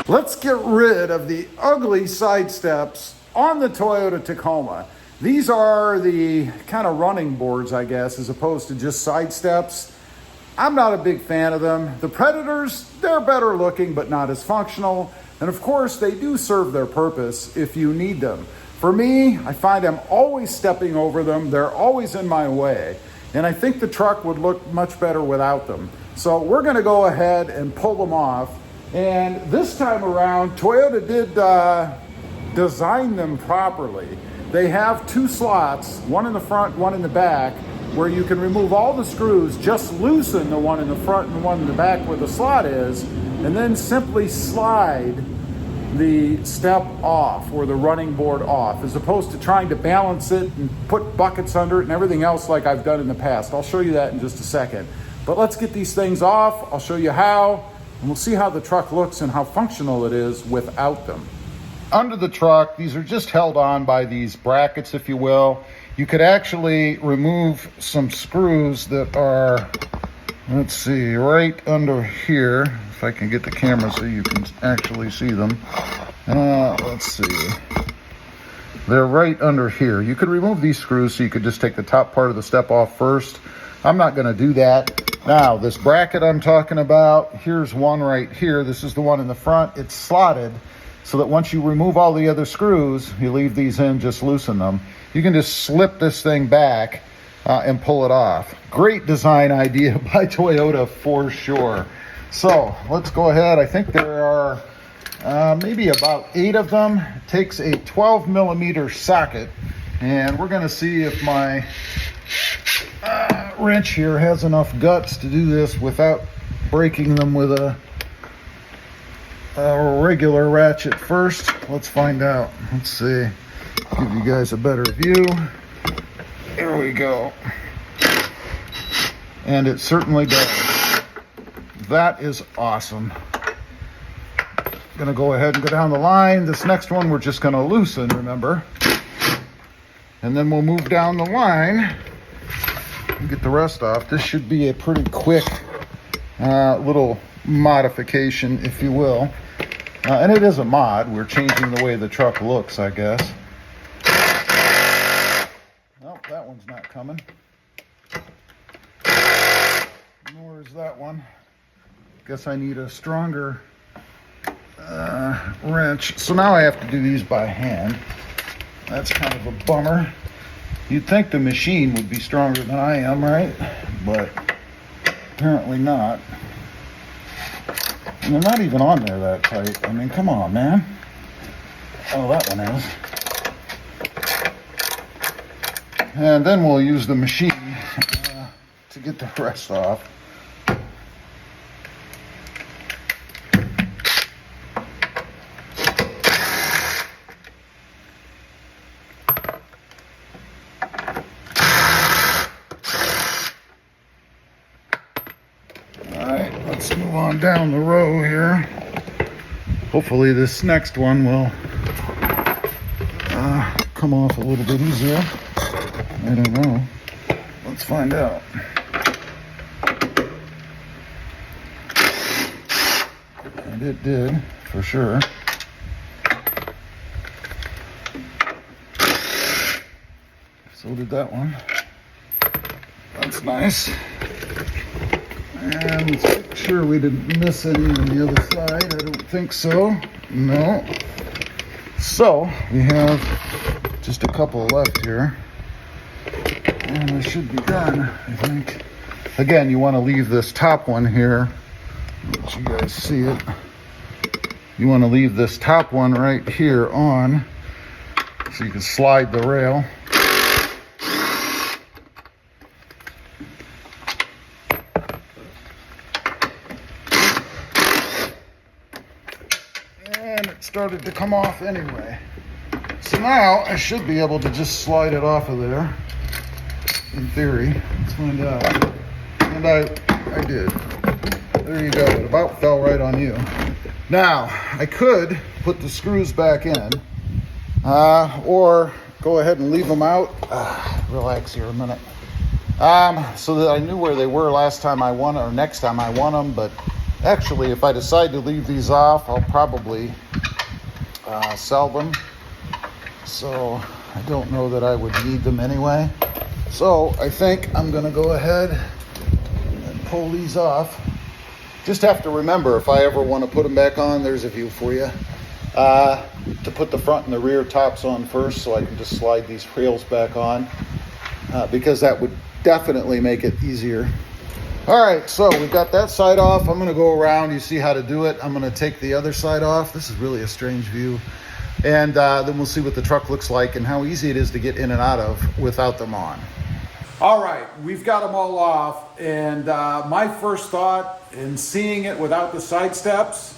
Let's get rid of the ugly side steps on the Toyota Tacoma. These are the kind of running boards, I guess, as opposed to just side steps. I'm not a big fan of them. The Predators, they're better looking, but not as functional. And of course, they do serve their purpose if you need them. For me, I find I'm always stepping over them. They're always in my way. And I think the truck would look much better without them. So we're gonna go ahead and pull them off. And this time around, Toyota did design them properly. They have two slots, one in the front, one in the back, where you can remove all the screws, just loosen the one in the front and the one in the back where the slot is, and then simply slide the step off or the running board off, as opposed to trying to balance it and put buckets under it and everything else like I've done in the past. I'll show you that in just a second. But let's get these things off. I'll show you how, and we'll see how the truck looks and how functional it is without them. Under the truck, these are just held on by these brackets, if you will. You could actually remove some screws that are, let's see, right under here. If I can get the camera so you can actually see them. Let's see. They're right under here. You could remove these screws so you could just take the top part of the step off first. I'm not going to do that. Now, this bracket I'm talking about, here's one right here. This is the one in the front. It's slotted so that once you remove all the other screws, you leave these in, just loosen them. You can just slip this thing back and pull it off. Great design idea by Toyota for sure. So let's go ahead. I think there are maybe about 8 of them. It takes a 12 millimeter socket, and we're gonna see if my wrench here has enough guts to do this without breaking them with a regular ratchet first. Let's find out. Let's see. Give you guys a better view. There we go. And it certainly does. That is awesome. Gonna go ahead and go down the line. This next one we're just gonna loosen, remember. And then we'll move down the line and get the rest off. This should be a pretty quick little modification, if you will. And it is a mod. We're changing the way the truck looks, I guess. Nope, that one's not coming. Nor is that one. Guess I need a stronger wrench. So now I have to do these by hand. That's kind of a bummer. You'd think the machine would be stronger than I am, right? But apparently not. And they're not even on there that tight. I mean, come on, man. Oh, that one is. And then we'll use the machine to get the rest off. Let's move on down the row here. Hopefully this next one will come off a little bit easier. I don't know. Let's find out. And it did, for sure. So did that one. That's nice. And let's make sure we didn't miss any on the other side. I don't think so. No. So we have just a couple left here. And I should be done, I think. Again, you want to leave this top one here. Let you guys see it. You want to leave this top one right here on so you can slide the rail. And it started to come off anyway. So now I should be able to just slide it off of there, in theory. Let's find out. And I did. There you go. It about fell right on you. Now, I could put the screws back in, or go ahead and leave them out. Relax here a minute. So that I knew where they were last time I won, or next time I won them, but Actually, if I decide to leave these off, I'll probably sell them. So I don't know that I would need them anyway. So I think I'm gonna go ahead and pull these off. Just have to remember, if I ever want to put them back on, there's a view for you, to put the front and the rear tops on first, so I can just slide these rails back on, because that would definitely make it easier. All right, so we've got that side off. I'm gonna go around, you see how to do it. I'm gonna take the other side off. This is really a strange view. And then we'll see what the truck looks like and how easy it is to get in and out of without them on. All right, we've got them all off. And my first thought in seeing it without the side steps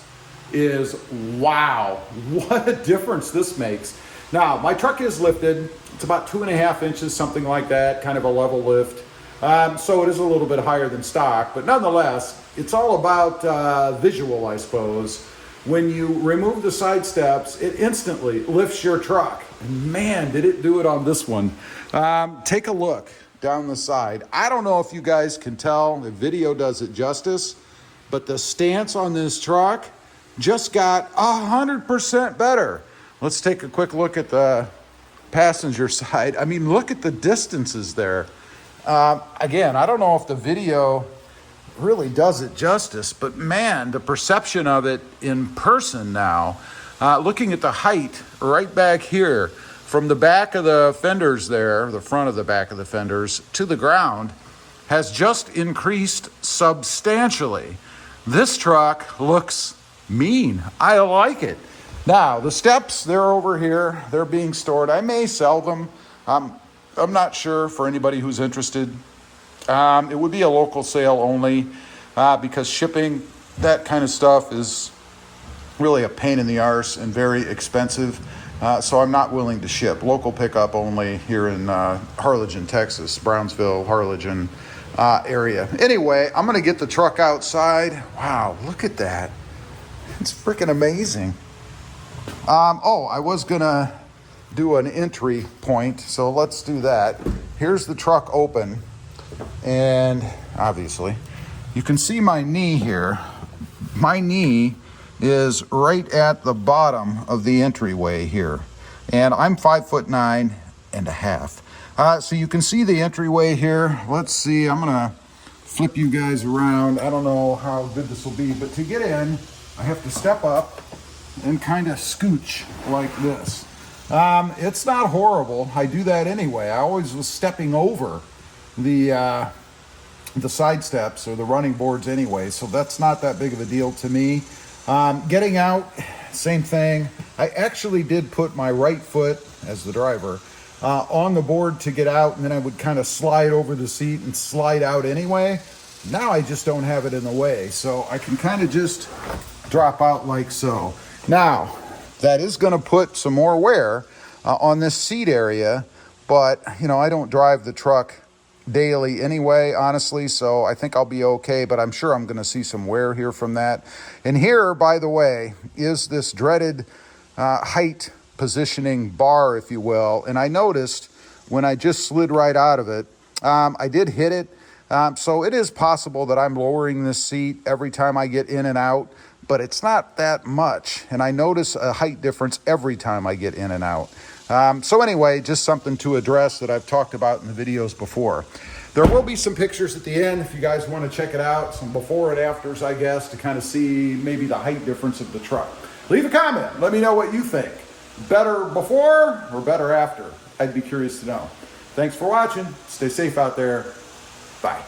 is, wow, what a difference this makes. Now, my truck is lifted. It's about 2.5 inches, something like that, kind of a level lift. So it is a little bit higher than stock, but nonetheless, it's all about visual, I suppose. When you remove the side steps, it instantly lifts your truck. And man, did it do it on this one. Take a look down the side. I don't know if you guys can tell, the video does it justice, but the stance on this truck just got 100% better. Let's take a quick look at the passenger side. I mean, look at the distances there. Again, I don't know if the video really does it justice, but man, the perception of it in person now, looking at the height right back here from the back of the fenders there, the front of the back of the fenders to the ground, has just increased substantially. This truck looks mean. I like it. Now, the steps, they're over here. They're being stored. I may sell them. I'm not sure, for anybody who's interested. It would be a local sale only, because shipping that kind of stuff is really a pain in the arse and very expensive. So I'm not willing to ship. Local pickup only here in Harlingen, Texas, Brownsville, Harlingen area. Anyway, I'm going to get the truck outside. Wow, look at that. It's freaking amazing. Oh, I was going to do an entry point, so let's do that. Here's the truck open, and obviously you can see my knee here. My knee is right at the bottom of the entryway here, and I'm 5'9.5". So you can see the entryway here. Let's see, I'm gonna flip you guys around. I don't know how good this will be, but to get in I have to step up and kind of scooch like this. It's not horrible. I do that anyway. I always was stepping over the side steps or the running boards anyway, so that's not that big of a deal to me. Getting out, same thing. I actually did put my right foot, as the driver, on the board to get out, and then I would kind of slide over the seat and slide out anyway. Now I just don't have it in the way, so I can kind of just drop out like so. Now, that is going to put some more wear on this seat area, but you know, I don't drive the truck daily anyway, honestly, so I think I'll be okay, but I'm sure I'm going to see some wear here from that. And here, by the way, is this dreaded height positioning bar, if you will, and I noticed when I just slid right out of it, I did hit it, so it is possible that I'm lowering this seat every time I get in and out, but it's not that much, and I notice a height difference every time I get in and out. So anyway, just something to address that I've talked about in the videos before. There will be some pictures at the end if you guys want to check it out, some before and afters, I guess, to kind of see maybe the height difference of the truck. Leave a comment. Let me know what you think. Better before or better after? I'd be curious to know. Thanks for watching. Stay safe out there. Bye.